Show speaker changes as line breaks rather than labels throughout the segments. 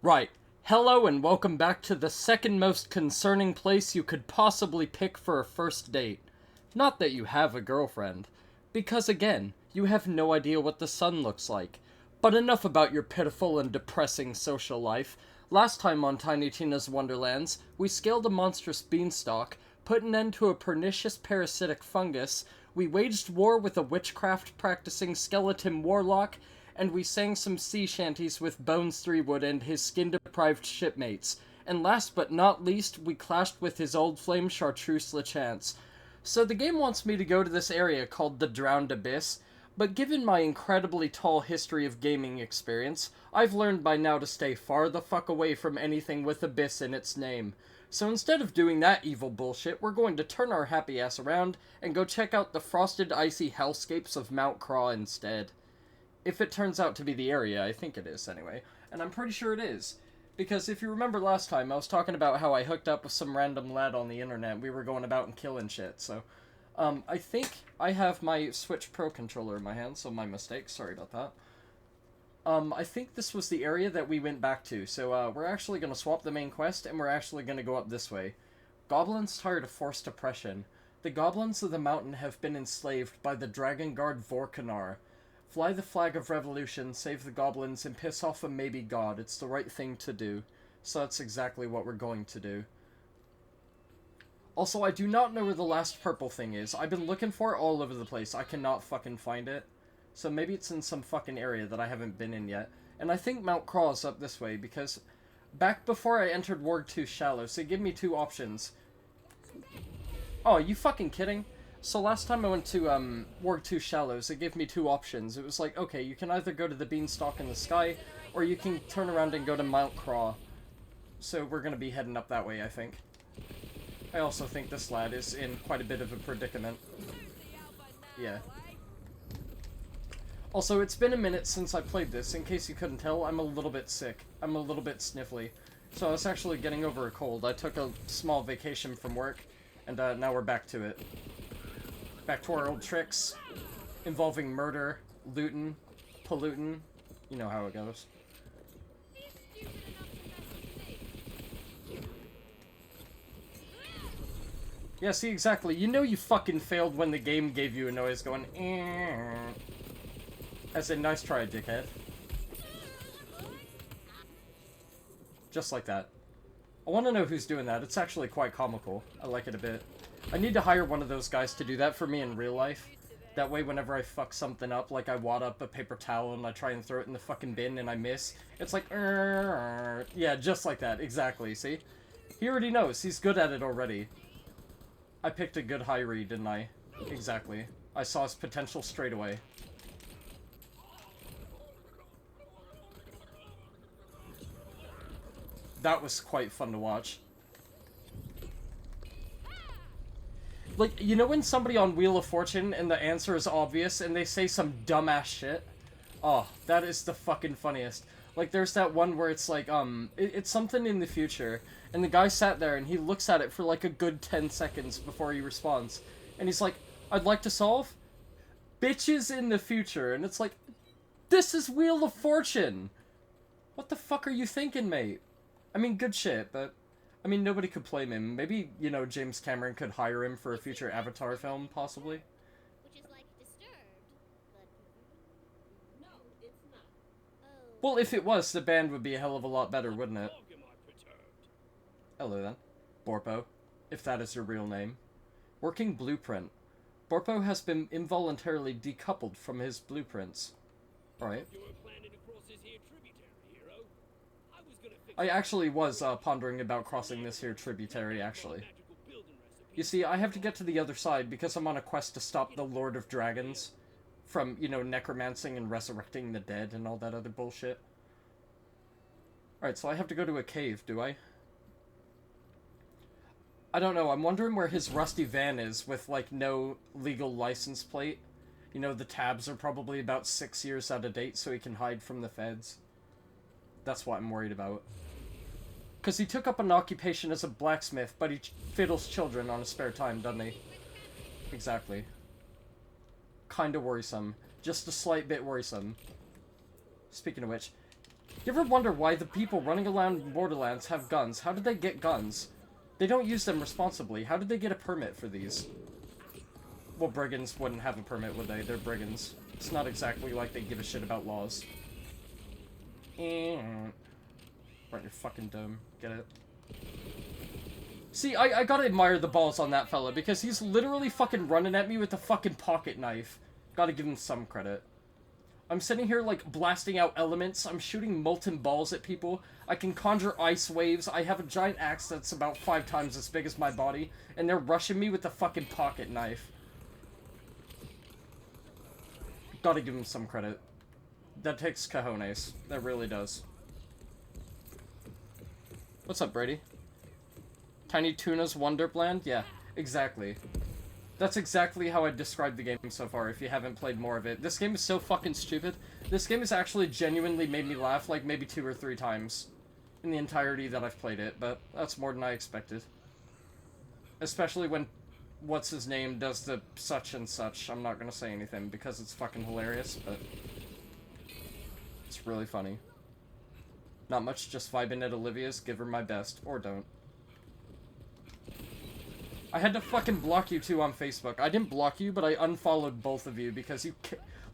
Right. Hello and welcome back to the second most concerning place you could possibly pick for a first date. Not that you have a girlfriend. Because again, you have no idea what the sun looks like. But enough about your pitiful and depressing social life. Last time on Tiny Tina's Wonderlands, we scaled a monstrous beanstalk, put an end to a pernicious parasitic fungus, we waged war with a witchcraft-practicing skeleton warlock, and we sang some sea shanties with Bones Threewood and his skin-deprived shipmates. And last but not least, we clashed with his old flame Chartreuse LeChance. So the game wants me to go to this area called the Drowned Abyss, but given my incredibly tall history of gaming experience, I've learned by now to stay far the fuck away from anything with Abyss in its name. So instead of doing that evil bullshit, we're going to turn our happy ass around and go check out the frosted icy hellscapes of Mount Craw instead. If it turns out to be the area, I think it is anyway. And I'm pretty sure it is. Because if you remember last time, I was talking about how I hooked up with some random lad on the internet. We were going about and killing shit, so... I think I have my Switch Pro controller in my hand, so my mistake. Sorry about that. I think this was the area that we went back to, so we're actually going to swap the main quest, and we're actually going to go up this way. Goblins tired of forced oppression. The goblins of the mountain have been enslaved by the Dragon Guard Vorkanar. Fly the flag of revolution, save the goblins, and piss off a maybe god. It's the right thing to do. So that's exactly what we're going to do. Also, I do not know where the last purple thing is. I've been looking for it all over the place. I cannot fucking find it. So maybe it's in some fucking area that I haven't been in yet. And I think Mount Craw is up this way, because back before I entered Warg 2 Shallows, it gave me two options. Oh, are you fucking kidding? So last time I went to Warg 2 Shallows, it gave me two options. It was like, okay, you can either go to the beanstalk in the sky, or you can turn around and go to Mount Craw. So we're gonna be heading up that way, I think. I also think this lad is in quite a bit of a predicament. Yeah. Also, it's been a minute since I played this. In case you couldn't tell, I'm a little bit sick. I'm a little bit sniffly. So I was actually getting over a cold. I took a small vacation from work, and now we're back to it. Back to our old tricks, involving murder, lootin', pollutin'. You know how it goes. Yeah, see, exactly. You know you fucking failed when the game gave you a noise going, eh. As in, nice try, dickhead. Just like that. I want to know who's doing that. It's actually quite comical. I like it a bit. I need to hire one of those guys to do that for me in real life. That way, whenever I fuck something up, like I wad up a paper towel and I try and throw it in the fucking bin and I miss, it's like, yeah, just like that. Exactly, see? He already knows. He's good at it already. I picked a good high read, didn't I? Exactly. I saw his potential straight away. That was quite fun to watch. Like, you know when somebody on Wheel of Fortune and the answer is obvious and they say some dumbass shit? Oh, that is the fucking funniest. Like, there's that one where it's like, it's something in the future, and the guy sat there and he looks at it for like a good 10 seconds before he responds. And he's like, I'd like to solve bitches in the future. And it's like, this is Wheel of Fortune! What the fuck are you thinking, mate? I mean, good shit, but... I mean, nobody could blame him. Maybe, you know, James Cameron could hire him for a future Avatar film, possibly.
Which is like Disturbed, but... No, it's not. Oh.
Well, if it was, the band would be a hell of a lot better, wouldn't it? Hello, then. Borpo, if that is your real name. Working blueprint. Borpo has been involuntarily decoupled from his blueprints. Alright. I actually was pondering about crossing this here tributary, actually. You see, I have to get to the other side because I'm on a quest to stop the Lord of Dragons from, you know, necromancing and resurrecting the dead and all that other bullshit. Alright, so I have to go to a cave, do I? I don't know, I'm wondering where his rusty van is with, like, no legal license plate. You know, the tabs are probably about 6 years out of date so he can hide from the feds. That's what I'm worried about. Because he took up an occupation as a blacksmith, but he fiddles children on his spare time, doesn't he? Exactly. Kinda worrisome. Just a slight bit worrisome. Speaking of which, You ever wonder why the people running around Borderlands have guns? How did they get guns? They don't use them responsibly. How did they get a permit for these? Well, brigands wouldn't have a permit, would they? They're brigands. It's not exactly like they give a shit about laws. Right in your fucking dome. Get it? See, I gotta admire the balls on that fella, because he's literally fucking running at me with a fucking pocket knife. Gotta give him some credit. I'm sitting here, like, blasting out elements. I'm shooting molten balls at people. I can conjure ice waves. I have a giant axe that's about 5 times as big as my body. And they're rushing me with a fucking pocket knife. Gotta give him some credit. That takes cojones. That really does. What's up, Brady? Tiny Tuna's Wonderland? Yeah, exactly. That's exactly how I describe the game so far, if you haven't played more of it. This game is so fucking stupid. This game has actually genuinely made me laugh, like, maybe 2 or 3 times in the entirety that I've played it, but that's more than I expected. Especially when what's-his-name does the such and such. I'm not gonna say anything, because it's fucking hilarious, but it's really funny. Not much, just vibing at Olivia's, give her my best, or don't. I had to fucking block you two on Facebook. I didn't block you, but I unfollowed both of you because you...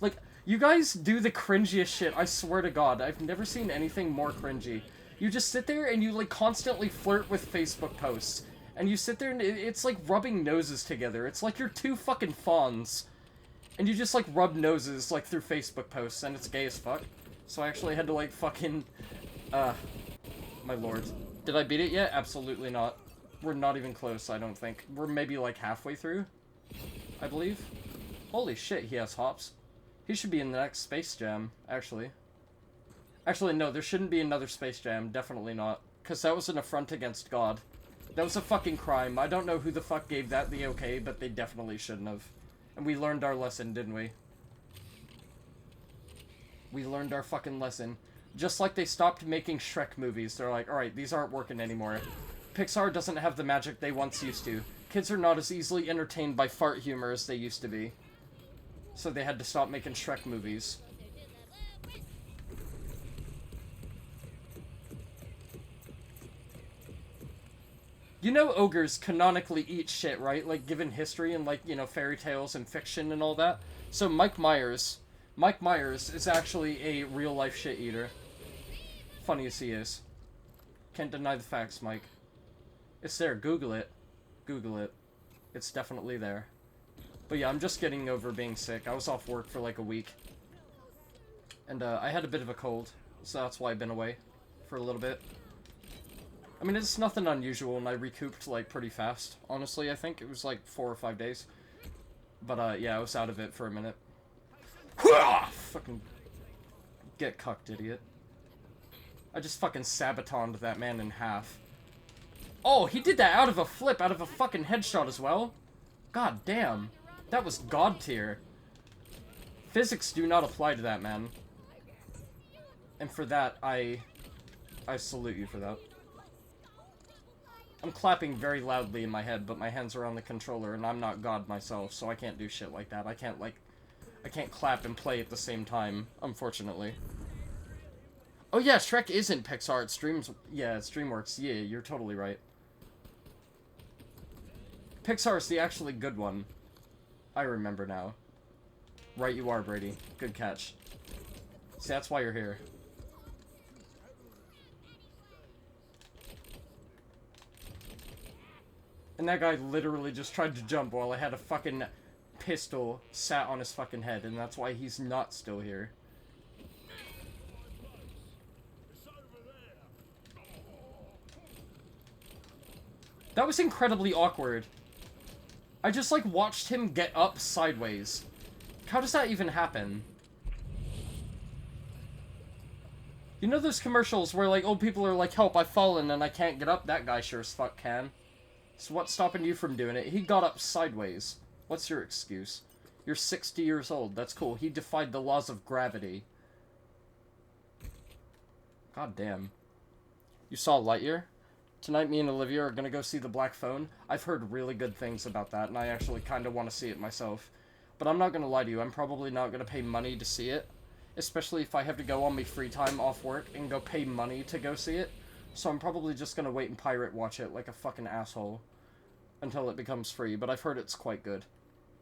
Like, you guys do the cringiest shit, I swear to God. I've never seen anything more cringy. You just sit there and you, like, constantly flirt with Facebook posts. And you sit there and it's like rubbing noses together. It's like you're 2 fucking fawns. And you just, like, rub noses, like, through Facebook posts, and it's gay as fuck. So I actually had to, like, fucking... my lord. Did I beat it yet? Absolutely not. We're not even close, I don't think. We're maybe, like, halfway through, I believe. Holy shit, he has hops. He should be in the next Space Jam, actually. Actually, no, there shouldn't be another Space Jam. Definitely not. Because that was an affront against God. That was a fucking crime. I don't know who the fuck gave that the okay, but they definitely shouldn't have. And we learned our lesson, didn't we? We learned our fucking lesson. Just like they stopped making Shrek movies. They're like, alright, these aren't working anymore. Pixar doesn't have the magic they once used to. Kids are not as easily entertained by fart humor as they used to be. So they had to stop making Shrek movies. You know ogres canonically eat shit, right? Like, given history and, like, you know, fairy tales and fiction and all that. So Mike Myers is actually a real-life shit-eater. Funny as he is. Can't deny the facts, Mike. It's there. Google it. Google it. It's definitely there. But yeah, I'm just getting over being sick. I was off work for like a week. And I had a bit of a cold. So that's why I've been away for a little bit. I mean, it's nothing unusual, and I recouped like pretty fast. Honestly, I think it was like 4 or 5 days. But yeah, I was out of it for a minute. Fucking get cucked, idiot. I just fucking sabatoned that man in half. Oh, he did that out of a flip, out of a fucking headshot as well. God damn. That was god tier. Physics do not apply to that, man. And for that, I salute you for that. I'm clapping very loudly in my head, but my hands are on the controller, and I'm not God myself, so I can't do shit like that. I can't clap and play at the same time, unfortunately. Oh yeah, Shrek isn't Pixar, it's DreamWorks. Yeah, you're totally right. Pixar's the actually good one. I remember now. Right you are, Brady. Good catch. See, that's why you're here. And that guy literally just tried to jump while I had a fucking pistol sat on his fucking head, and that's why he's not still here. That was incredibly awkward. I just, like, watched him get up sideways. How does that even happen? You know those commercials where, like, old people are like, help, I've fallen and I can't get up? That guy sure as fuck can. So what's stopping you from doing it? He got up sideways. What's your excuse? You're 60 years old. That's cool. He defied the laws of gravity. God damn. You saw Lightyear? Tonight, me and Olivia are gonna go see The Black Phone. I've heard really good things about that, and I actually kind of want to see it myself. But I'm not gonna lie to you, I'm probably not gonna pay money to see it. especially if I have to go on my free time off work and go pay money to go see it. So I'm probably just gonna wait and pirate watch it like a fucking asshole until it becomes free, but I've heard it's quite good.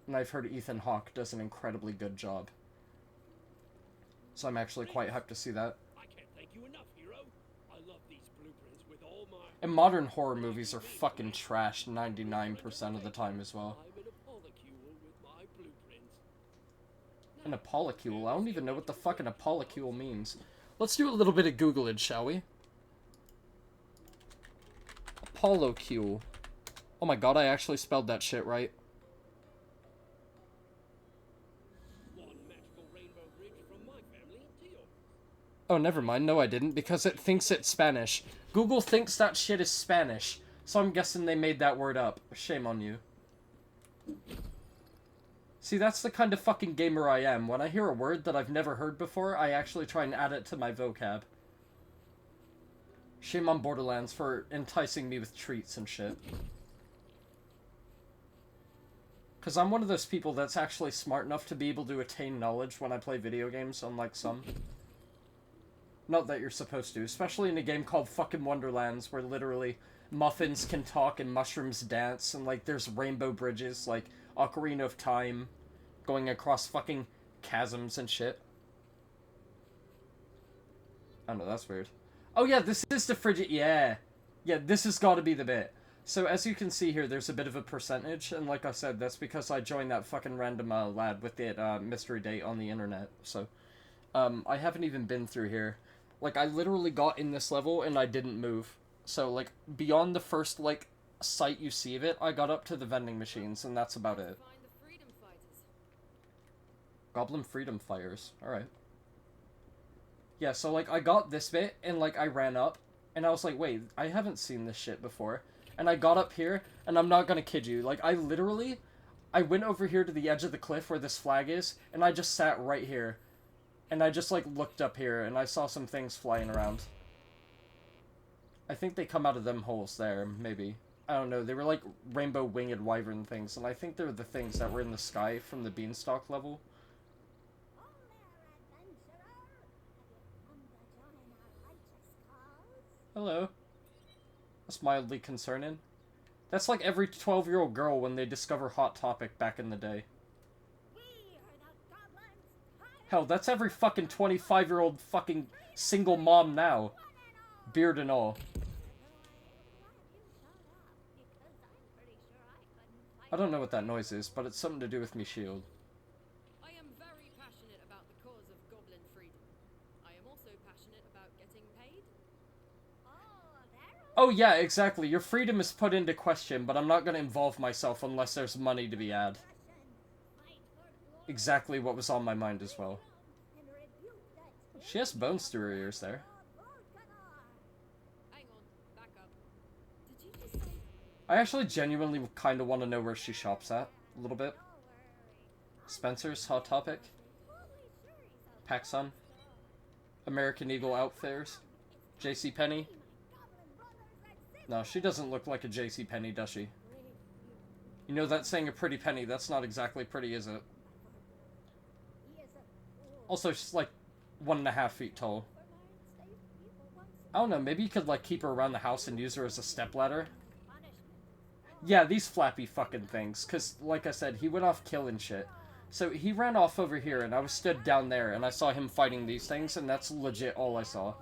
And I've heard Ethan Hawke does an incredibly good job. So I'm actually quite hyped to see that.
I can't thank you enough, hero. I love these blueprints with all my...
And modern horror movies are fucking trash 99% of the time as well.
I'm an apollicule with my blueprints.
An apollicule? I don't even know what the fuck an apollicule means. Let's do a little bit of Googlage, shall we? Apollicule. Oh my god, I actually spelled that shit right.
One magical rainbow bridge from my family to yours.
Oh, never mind. No, I didn't, because it thinks it's Spanish. Google thinks that shit is Spanish, so I'm guessing they made that word up. Shame on you. See, that's the kind of fucking gamer I am. When I hear a word that I've never heard before, I actually try and add it to my vocab. Shame on Borderlands for enticing me with treats and shit. Because I'm one of those people that's actually smart enough to be able to attain knowledge when I play video games, unlike some. Not that you're supposed to, especially in a game called fucking Wonderlands, where literally muffins can talk and mushrooms dance, and like there's rainbow bridges, like Ocarina of Time, going across fucking chasms and shit. I don't know, that's weird. Oh yeah, this is the Frigid, yeah. Yeah, this has got to be the bit. So as you can see here, there's a bit of a percentage, and like I said, that's because I joined that fucking random lad with the mystery date on the internet, so. I haven't even been through here. Like, I literally got in this level and I didn't move. So, like, beyond the first, like, sight you see of it, I got up to the vending machines, and that's about it.
Find the freedom fighters.
Goblin Freedom Fighters. Alright. Yeah, so, like, I got this bit, and, like, I ran up, and I was like, wait, I haven't seen this shit before. And I got up here, and I'm not gonna kid you, like, I went over here to the edge of the cliff where this flag is, and I just sat right here. And I just, like, looked up here, and I saw some things flying around. I think they come out of them holes there, maybe. I don't know, they were, like, rainbow winged wyvern things, and I think they're the things that were in the sky from the beanstalk level.
Oh there, adventurer! Have you come to join our righteous cause?
Hello. That's mildly concerning. That's like every 12-year-old girl when they discover Hot Topic back in the day.
We are the goblins.
Hell, that's every fucking 25-year-old fucking single mom now. Beard and all. I don't know what that noise is, but it's something to do with me shield.
I am very passionate about the cause of goblin freedom. I am also passionate about getting paid.
Oh yeah, exactly. Your freedom is put into question, but I'm not going to involve myself unless there's money to be had. Exactly what was on my mind as well. She has bones through her ears there.
Hang on, back up. Did you just say...
I actually genuinely kind of want to know where she shops at, a little bit. Spencer's, Hot Topic, PacSun, American Eagle Outfitters, JCPenney. No, she doesn't look like a JCPenney, does she? You know that saying a pretty penny, that's not exactly pretty, is it? Also, she's like 1.5 feet tall. I don't know, maybe you could like keep her around the house and use her as a stepladder. Yeah, these flappy fucking things, because like I said, he went off killing shit. So he ran off over here and I was stood down there and I saw him fighting these things and that's legit all I saw.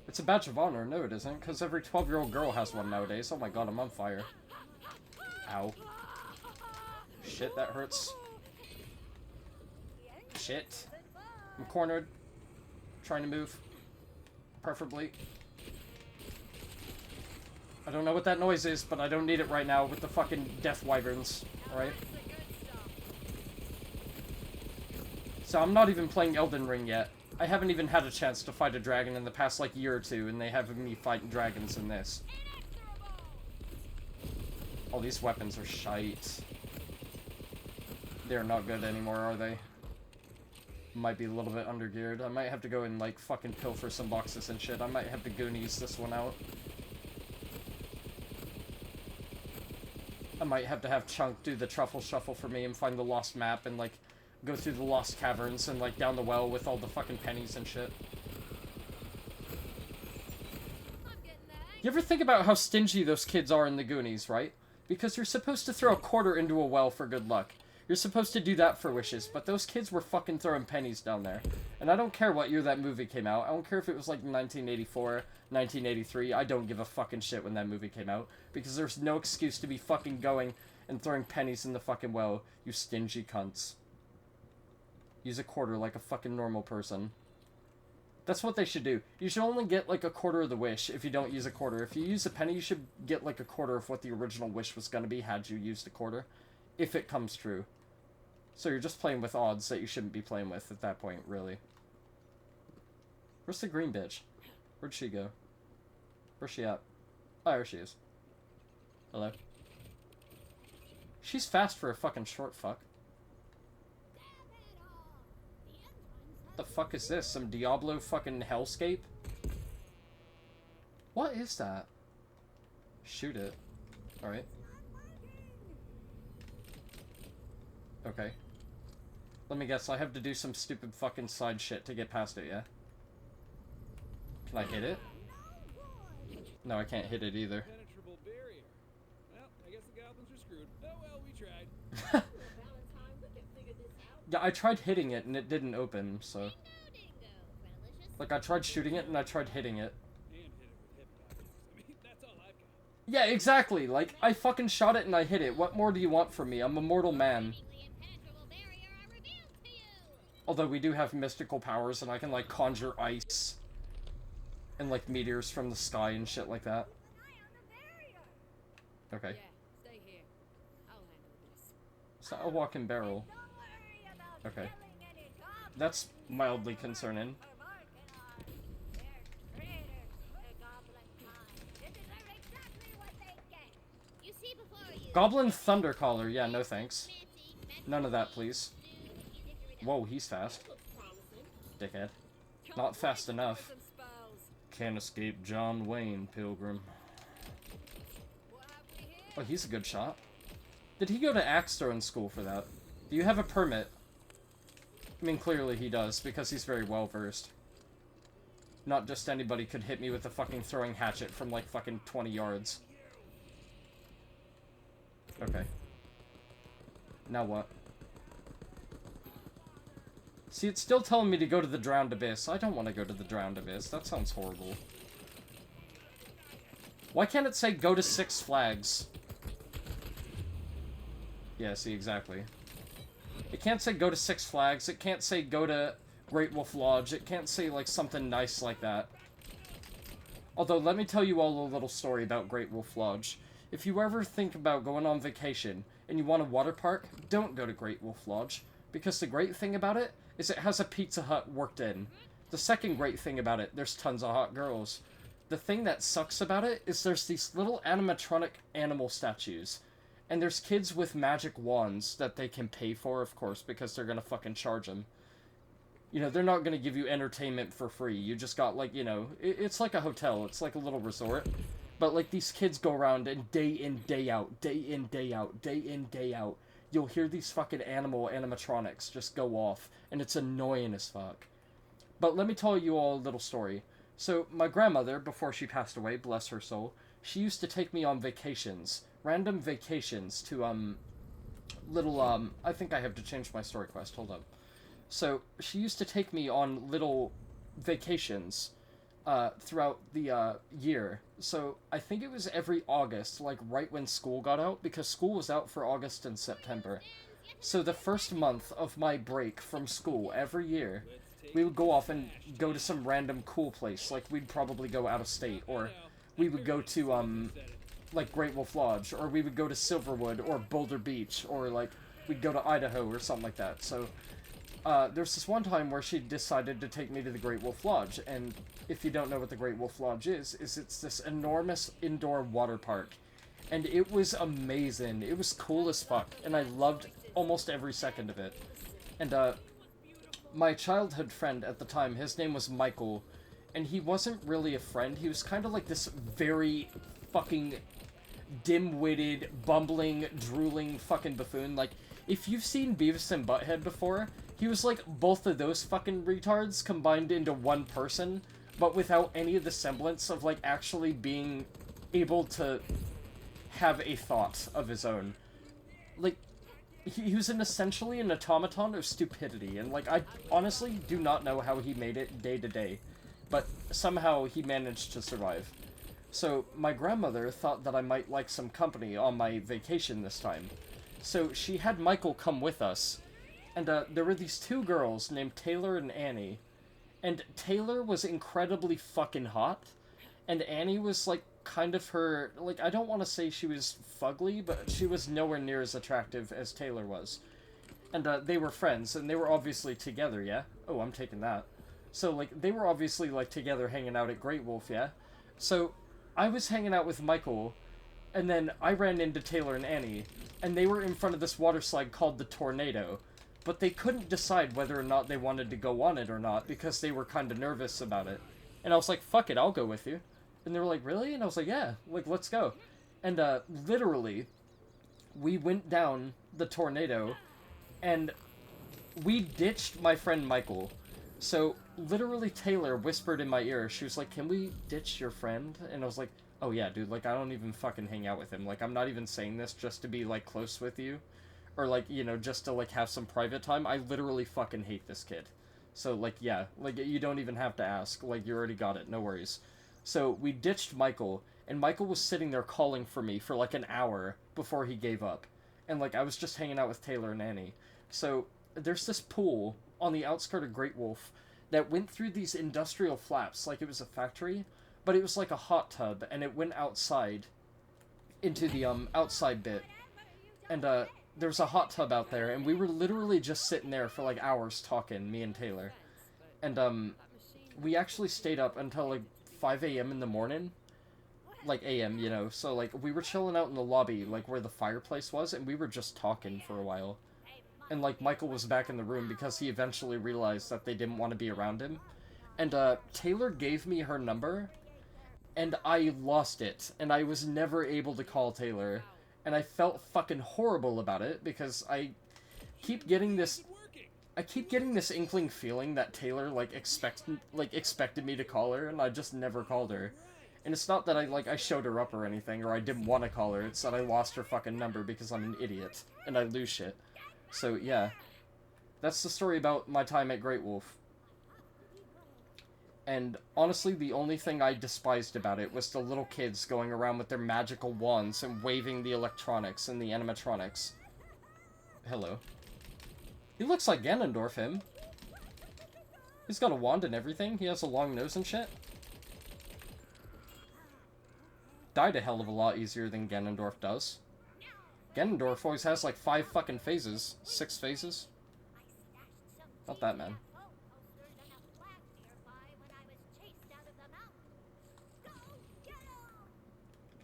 It's a badge of honor. No, it isn't, because every 12-year-old girl has one nowadays. Oh my god, I'm on fire. Ow. Shit, that hurts. Shit. I'm cornered. Trying to move. Preferably. I don't know what that noise is, but I don't need it right now with the fucking death wyverns. Alright? So I'm not even playing Elden Ring yet. I haven't even had a chance to fight a dragon in the past, like, year or two, and they have me fighting dragons in this. All these weapons are shite. They're not good anymore, are they? Might be a little bit undergeared. I might have to go and, like, fucking pilfer some boxes and shit. I might have to Goonies this one out. I might have to have Chunk do the truffle shuffle for me and find the lost map and, like, go through the lost caverns and, like, down the well with all the fucking pennies and shit. You ever think about how stingy those kids are in the Goonies, right? Because you're supposed to throw a quarter into a well for good luck. You're supposed to do that for wishes, but those kids were fucking throwing pennies down there. And I don't care what year that movie came out. I don't care if it was like 1984, 1983. I don't give a fucking shit when that movie came out. Because there's no excuse to be fucking going and throwing pennies in the fucking well, you stingy cunts. Use a quarter like a fucking normal person. That's what they should do. You should only get like a quarter of the wish if you don't use a quarter. If you use a penny, you should get like a quarter of what the original wish was going to be had you used a quarter. If it comes true. So you're just playing with odds that you shouldn't be playing with at that point, really. Where's the green bitch? Where'd she go? Where's she at? Oh, there she is. Hello. She's fast for a fucking short fuck. The fuck is this? Some Diablo fucking hellscape? What is that? Shoot it. Alright. Okay. Let me guess, I have to do some stupid fucking side shit to get past it, yeah? Can I hit it? No, I can't hit it either.
Impenetrable barrier. Well, I guess the goblins are screwed. Oh well, we tried.
Yeah, I tried hitting it and it didn't open, so... Like, I tried shooting it and I tried hitting it.
And hit it with hip dodges. I mean, that's all I've got.
Yeah, exactly! Like, I fucking shot it and I hit it. What more do you want from me? I'm a mortal man. Although we do have mystical powers and I can, like, conjure ice. And, like, meteors from the sky and shit like that. Okay.
Yeah, stay here. I'll handle this.
Is that a walking barrel? Okay. That's mildly concerning. Goblin Thundercaller, yeah, no thanks. None of that, please. Whoa, he's fast. Dickhead. Not fast enough. Can't escape John Wayne, Pilgrim. Oh, he's a good shot. Did he go to axe throwing school for that? Do you have a permit? I mean, clearly he does, because he's very well versed. Not just anybody could hit me with a fucking throwing hatchet from like fucking 20 yards. Okay. Now what? See, it's still telling me to go to the Drowned Abyss. I don't want to go to the Drowned Abyss. That sounds horrible. Why can't it say go to Six Flags? Yeah, see, exactly. It can't say go to Six Flags. It can't say go to Great Wolf Lodge. It can't say, like, something nice like that. Although, let me tell you all a little story about Great Wolf Lodge. If you ever think about going on vacation and you want a water park, don't go to Great Wolf Lodge. Because the great thing about it is it has a Pizza Hut worked in. The second great thing about it, there's tons of hot girls. The thing that sucks about it is there's these little animatronic animal statues. And there's kids with magic wands that they can pay for, of course, because they're gonna fucking charge them. You know, they're not gonna give you entertainment for free. You just got, like, you know, it's like a hotel. It's like a little resort. But, like, these kids go around and day in, day out, day in, day out, day in, day out. You'll hear these fucking animatronics just go off, and it's annoying as fuck. But let me tell you all a little story. So, my grandmother, before she passed away, bless her soul, she used to take me on vacations. Random vacations to, I think I have to change my story quest, hold up. So, she used to take me on little vacations, throughout the, year. So, I think it was every August, like, right when school got out, because school was out for August and September. So, the first month of my break from school every year, we would go off and go to some random cool place, like, we'd probably go out of state, or we would go to, like, Great Wolf Lodge, or we would go to Silverwood, or Boulder Beach, or, like, we'd go to Idaho, or something like that. So, there's this one time where she decided to take me to the Great Wolf Lodge, and if you don't know what the Great Wolf Lodge is it's this enormous indoor water park. And it was amazing. It was cool as fuck, and I loved almost every second of it. And, my childhood friend at the time, his name was Michael, and he wasn't really a friend. He was kind of like this very fucking dim-witted, bumbling, drooling fucking buffoon. Like, if you've seen Beavis and Butthead before, he was like both of those fucking retards combined into one person, but without any of the semblance of, like, actually being able to have a thought of his own. Like, he was essentially an automaton of stupidity, and, like, I honestly do not know how he made it day to day, but somehow he managed to survive. So, my grandmother thought that I might like some company on my vacation this time. So, she had Michael come with us, and, there were these two girls named Taylor and Annie, and Taylor was incredibly fucking hot, and Annie was, like, kind of her, like, I don't want to say she was fugly, but she was nowhere near as attractive as Taylor was. And, they were friends, and they were obviously together, yeah? Oh, I'm taking that. So, like, they were obviously, like, together hanging out at Great Wolf, yeah? So, I was hanging out with Michael, and then I ran into Taylor and Annie, and they were in front of this water slide called the Tornado, but they couldn't decide whether or not they wanted to go on it or not, because they were kind of nervous about it. And I was like, fuck it, I'll go with you. And they were like, really? And I was like, yeah, like, let's go. And, literally, we went down the Tornado, and we ditched my friend Michael. So, literally, Taylor whispered in my ear, she was like, can we ditch your friend? And I was like, oh yeah, dude, like, I don't even fucking hang out with him. Like, I'm not even saying this just to be, like, close with you. Or, like, you know, just to, like, have some private time. I literally fucking hate this kid. So, like, yeah, like, you don't even have to ask. Like, you already got it, no worries. So, we ditched Michael, and Michael was sitting there calling for me for, like, an hour before he gave up. And, like, I was just hanging out with Taylor and Annie. So, there's this pool on the outskirts of Great Wolf that went through these industrial flaps like it was a factory, but it was like a hot tub, and it went outside into the, outside bit. And, there was a hot tub out there, and we were literally just sitting there for, like, hours talking, me and Taylor. And, we actually stayed up until, like, 5 a.m. in the morning. Like, a.m., you know, so, like, we were chilling out in the lobby, like, where the fireplace was, and we were just talking for a while. And, like, Michael was back in the room because he eventually realized that they didn't want to be around him. And, Taylor gave me her number, and I lost it, and I was never able to call Taylor. And I felt fucking horrible about it, because I keep getting this inkling feeling that Taylor, like, expected me to call her, and I just never called her. And it's not that I showed her up or anything, or I didn't want to call her, it's that I lost her fucking number because I'm an idiot, and I lose shit. So, yeah. That's the story about my time at Great Wolf. And, honestly, the only thing I despised about it was the little kids going around with their magical wands and waving the electronics and the animatronics. Hello. He looks like Ganondorf, him. He's got a wand and everything. He has a long nose and shit. Died a hell of a lot easier than Ganondorf does. Ganondorf always has like 5 fucking phases. 6 phases. Not that, man.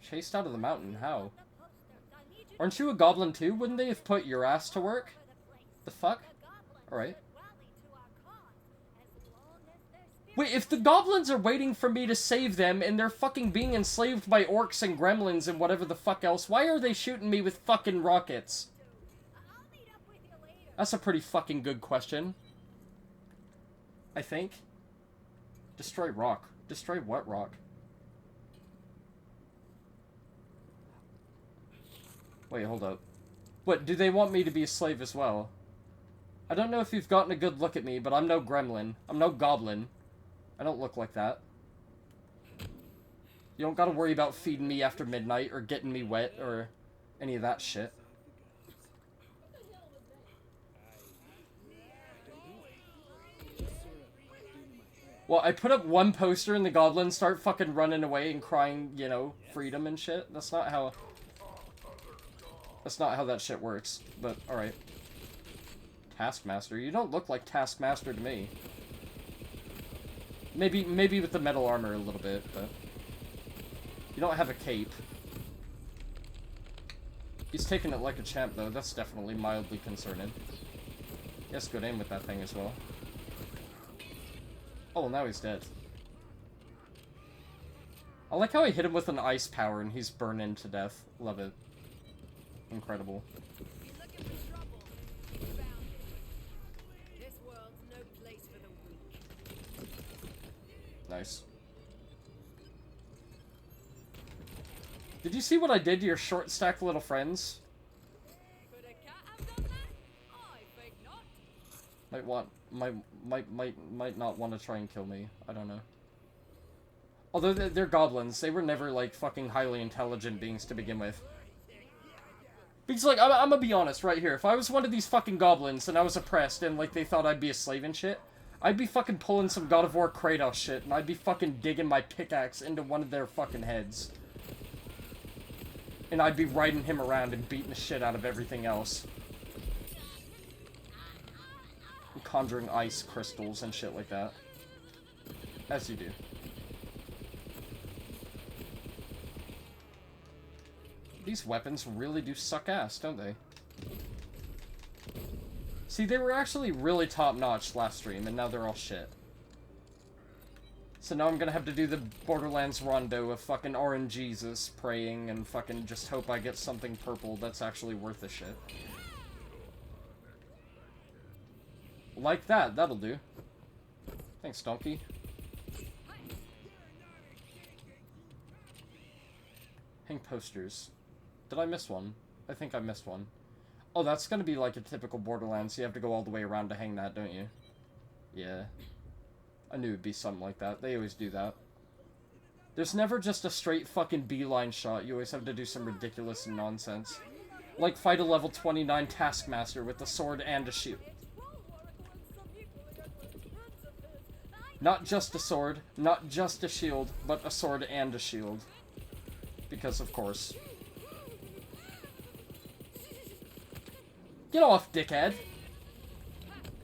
Chased out of the mountain? How? Aren't you a goblin too? Wouldn't they have put your ass to work? The fuck? Alright. Wait, if the goblins are waiting for me to save them and they're fucking being enslaved by orcs and gremlins and whatever the fuck else, why are they shooting me with fucking rockets? That's a pretty fucking good question. I think. Destroy rock. Destroy what rock? Wait, hold up. What, do they want me to be a slave as well? I don't know if you've gotten a good look at me, but I'm no gremlin. I'm no goblin. I don't look like that. You don't gotta worry about feeding me after midnight, or getting me wet, or any of that shit. Well, I put up one poster and the goblins start fucking running away and crying, you know, freedom and shit. That's not how that shit works, but alright. Taskmaster? You don't look like Taskmaster to me. Maybe with the metal armor a little bit, but... You don't have a cape. He's taking it like a champ, though. That's definitely mildly concerning. He has good aim with that thing as well. Oh, well, now he's dead. I like how I hit him with an ice power and he's burning to death. Love it. Incredible.
You're looking for trouble. You found it. This world's no place for the weak.
Nice. Did you see what I did to your short stacked little friends?
Could a cat have done that? I think not.
Might not want to try and kill me. I don't know. Although they're goblins, they were never like fucking highly intelligent beings to begin with. Because like I'm gonna be honest right here, if I was one of these fucking goblins and I was oppressed and like they thought I'd be a slave and shit, I'd be fucking pulling some God of War Kratos shit and I'd be fucking digging my pickaxe into one of their fucking heads. And I'd be riding him around and beating the shit out of everything else. And conjuring ice crystals and shit like that. As you do. These weapons really do suck ass, don't they? See, they were actually really top-notch last stream, and now they're all shit. So now I'm gonna have to do the Borderlands rondo of fucking RNGesus praying and fucking just hope I get something purple that's actually worth the shit. Like that, that'll do. Thanks, Donkey. Hang posters. Did I miss one? I think I missed one. Oh, that's gonna be like a typical Borderlands. You have to go all the way around to hang that, don't you? Yeah. I knew it'd be something like that. They always do that. There's never just a straight fucking beeline shot. You always have to do some ridiculous nonsense. Like fight a level 29 Taskmaster with a sword and a shield. Not just a sword, not just a shield, but a sword and a shield. Because of course. Get off, dickhead!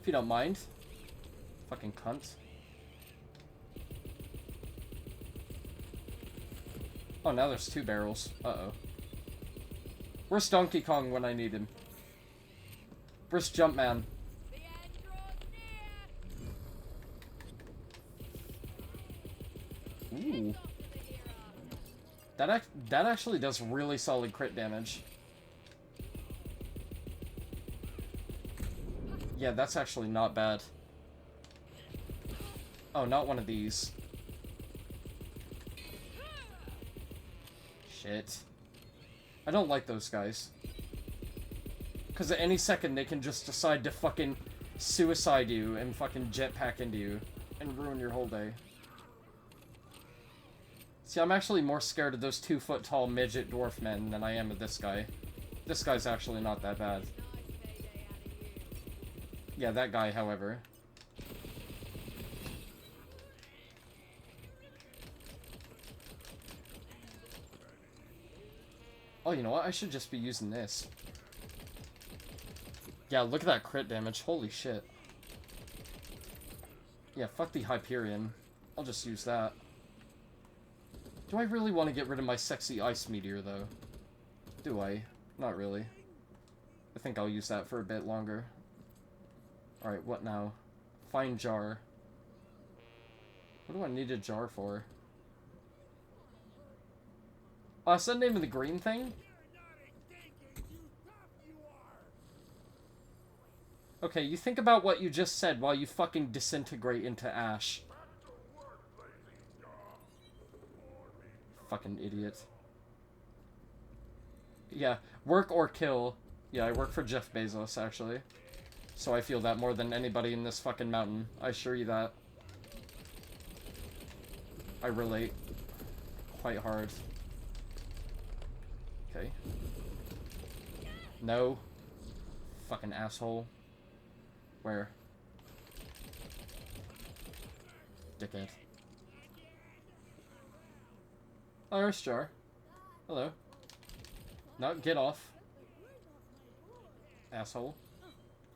If you don't mind. Fucking cunt. Oh, now there's two barrels. Uh-oh. Where's Donkey Kong when I need him? Where's Jumpman?
The end draws near.
Ooh.
Off to the hero.
That actually does really solid crit damage. Yeah, that's actually not bad. Oh, not one of these. Shit. I don't like those guys. Because at any second they can just decide to fucking suicide you and fucking jetpack into you and ruin your whole day. See, I'm actually more scared of those 2-foot-tall midget dwarf men than I am of this guy. This guy's actually not that bad.
Nice payday out of you.
Yeah, that guy, however. Oh, you know what? I should just be using this. Yeah, look at that crit damage. Holy shit. Yeah, fuck the Hyperion. I'll just use that. Do I really want to get rid of my sexy ice meteor, though? Do I? Not really. I think I'll use that for a bit longer. Alright, what now? Find jar. What do I need a jar for? Oh, is that the name of the green thing? Okay, you think about what you just said while you fucking disintegrate into ash. Fucking idiot. Yeah, work or kill. Yeah, I work for Jeff Bezos, actually. So I feel that more than anybody in this fucking mountain. I assure you that. I relate quite hard. Okay. No. Fucking asshole. Where? Dickhead. Oh, there's Jar. Hello. No, get off. Asshole.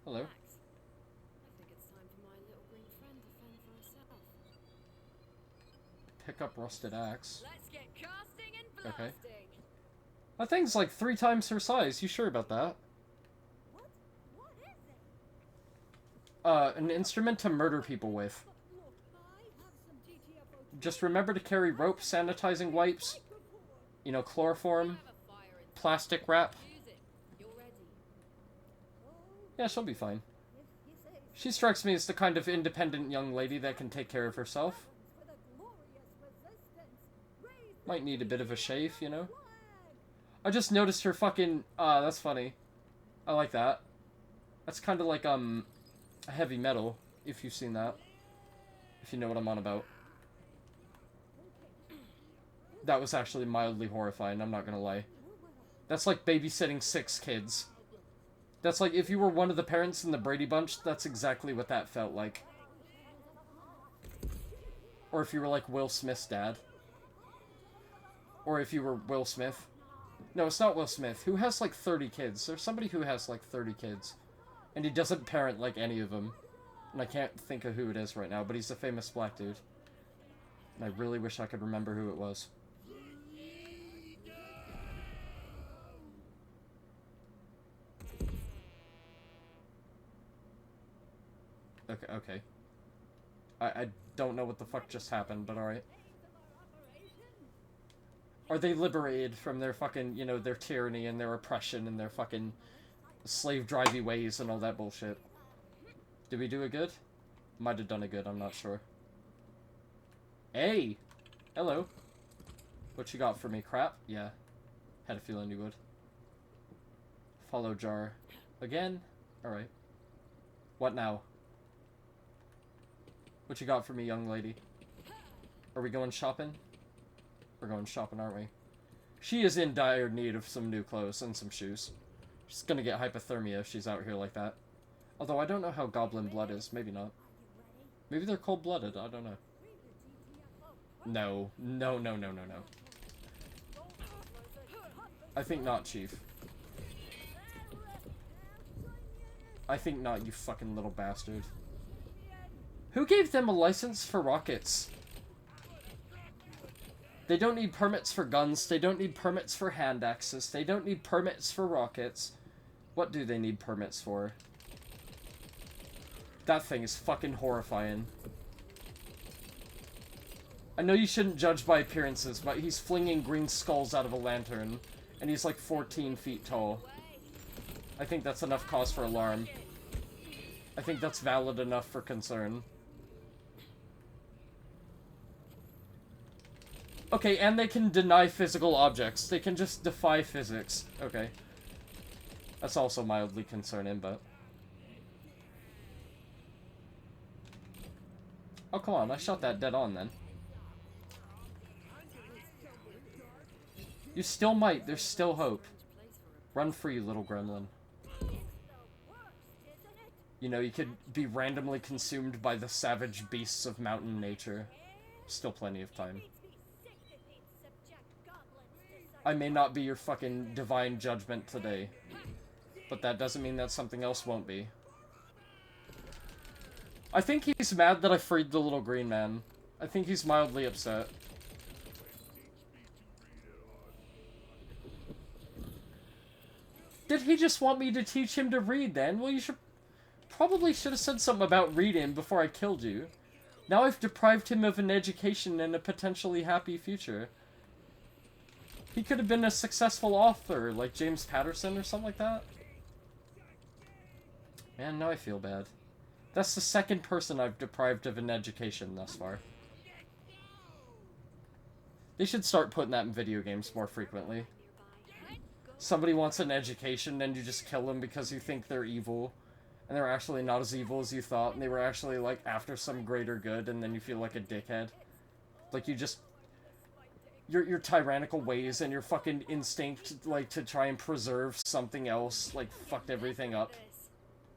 Hello.
Max, I think it's time for my little green friend to fend for herself.
Pick up rusted axe.
Let's get casting and
Okay.
blasting.
That thing's like 3 times her size. You sure about that?
What is it?
An instrument to murder people with.
Look, I have some GTFO
just remember to carry rope, sanitizing wipes, you know, chloroform,
Have a fire in
plastic wrap.
use it. You're ready.
Yeah, she'll be fine.
If you say
She strikes me as the kind of independent young lady that can take care of herself.
with a glorious resistance, raise
Might need a bit of a shave, you know?
flag.
I just noticed her fucking... that's funny. I like that. That's kind of like, heavy metal, if you've seen that. If you know what I'm on about. That was actually mildly horrifying, I'm not gonna lie. That's like babysitting 6 kids. That's like, if you were one of the parents in the Brady Bunch, that's exactly what that felt like. Or if you were like Will Smith's dad. Or if you were Will Smith. No, it's not Will Smith. Who has like 30 kids? There's somebody who has like 30 kids. And he doesn't parent like any of them. And I can't think of who it is right now, but he's a famous black dude. And I really wish I could remember who it was. Okay. I don't know what the fuck just happened, but alright. Are they liberated from their fucking, you know, their tyranny and their oppression and their fucking slave-drivey ways and all that bullshit? Did we do it good? Might have done it good, I'm not sure. Hey! Hello. What you got for me, crap? Yeah. Had a feeling you would. Follow jar. Again? Alright. What now? What you got for me, young lady? Are we going shopping? We're going shopping, aren't we? She is in dire need of some new clothes and some shoes. She's gonna get hypothermia if she's out here like that. Although I don't know how goblin blood is. Maybe not. Maybe they're cold-blooded. I don't know. No. No. I think not, Chief. I think not, you fucking little bastard. Who gave them a license for rockets? They don't need permits for guns. They don't need permits for hand axes. They don't need permits for rockets. What do they need permits for? That thing is fucking horrifying. I know you shouldn't judge by appearances, but he's flinging green skulls out of a lantern, and he's like 14 feet tall. I think that's enough cause for alarm. I think that's valid enough for concern. Okay, and they can deny physical objects. They can just defy physics. Okay. That's also mildly concerning, but... Oh, come on. I shot that dead on, then. You still might. There's still hope. Run free, little gremlin. You know, you could be randomly consumed by the savage beasts of mountain nature. Still plenty of time. I may not be your fucking divine judgment today, but that doesn't mean that something else won't be. I think he's mad that I freed the little green man. I think he's mildly upset. Did he just want me to teach him to read then? Well, you probably should have said something about reading before I killed you. Now I've deprived him of an education and a potentially happy future. He could have been a successful author, like James Patterson or something like that. Man, now I feel bad. That's the second person I've deprived of an education thus far. They should start putting that in video games more frequently. Somebody wants an education, and you just kill them because you think they're evil. And they're actually not as evil as you thought, and they were actually, like, after some greater good, and then you feel like a dickhead. Like, you just... Your tyrannical ways and your fucking instinct, like, to try and preserve something else, like, fucked everything up.